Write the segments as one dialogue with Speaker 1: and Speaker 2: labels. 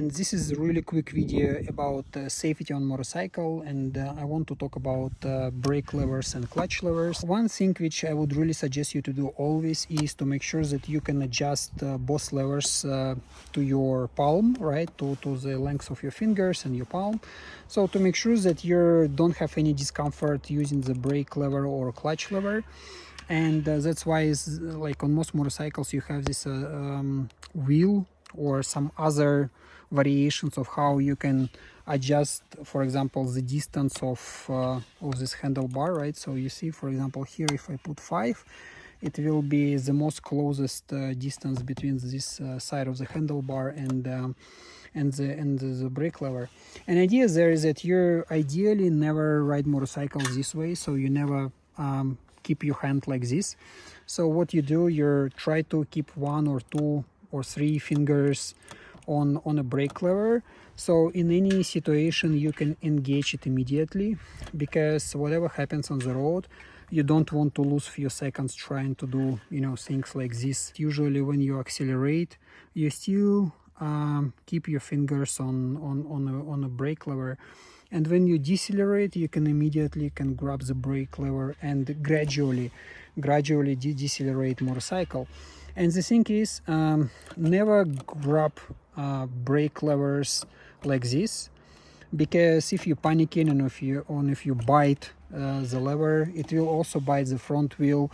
Speaker 1: And this is a really quick video about safety on motorcycle, and I want to talk about brake levers and clutch levers. One thing which I would really suggest you to do always is to make sure that you can adjust both levers to your palm, right, to the length of your fingers and your palm. So to make sure that you don't have any discomfort using the brake lever or clutch lever. And that's why it's, like on most motorcycles you have this wheel or some other variations of how you can adjust, for example, the distance of this handlebar, right? So you see, for example, here if I put 5, it will be the most closest distance between this side of the handlebar and the brake lever. And idea there is that you ideally never ride motorcycles this way, so you never keep your hand like this. So what you do, you try to keep 1 or 2 or 3 fingers on a brake lever, so in any situation you can engage it immediately, because whatever happens on the road, you don't want to lose few seconds trying to do, you know, things like this. Usually when you accelerate, you still keep your fingers on a brake lever, and when you decelerate, you can immediately grab the brake lever and gradually decelerate motorcycle. And the thing is, never grab brake levers like this, because if you're panicking and if you bite the lever, it will also bite the front wheel.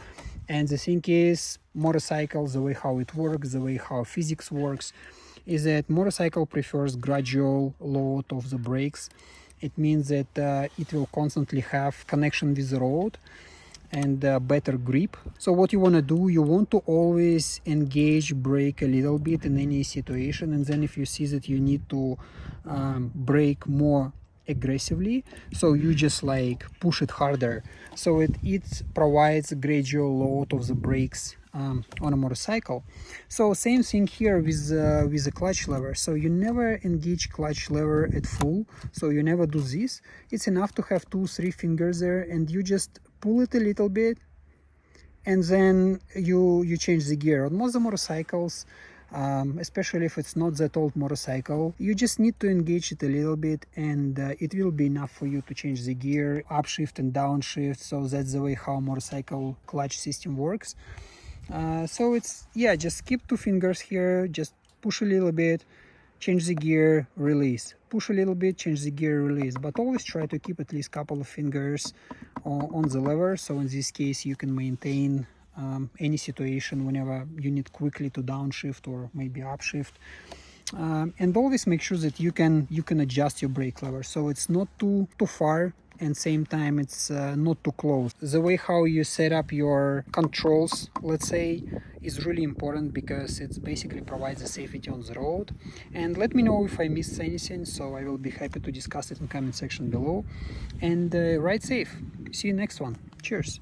Speaker 1: And the thing is, motorcycles, the way how it works, the way how physics works, is that motorcycle prefers gradual load of the brakes. It means that it will constantly have connection with the road and better grip. So what you want to do, you want to always engage brake a little bit in any situation, and then if you see that you need to brake more aggressively, so you just like push it harder. So it provides a gradual load of the brakes on a motorcycle. So same thing here with the clutch lever. So you never engage clutch lever at full, so you never do this. It's enough to have 2-3 fingers there, and you just pull it a little bit, and then you change the gear. On most of the motorcycles, especially if it's not that old motorcycle, you just need to engage it a little bit, and it will be enough for you to change the gear, upshift and downshift. So that's the way how motorcycle clutch system works. So it's, yeah, just keep 2 fingers here, just push a little bit, change the gear, release, push a little bit, change the gear, release, but always try to keep at least couple of fingers on the lever. So in this case you can maintain any situation whenever you need quickly to downshift or maybe upshift. And always make sure that you can adjust your brake lever, so it's not too far, and same time it's not too close. The way how you set up your controls, let's say, is really important, because it basically provides the safety on the road. And let me know if I missed anything, so I will be happy to discuss it in the comment section below. And ride safe. See you next one. Cheers.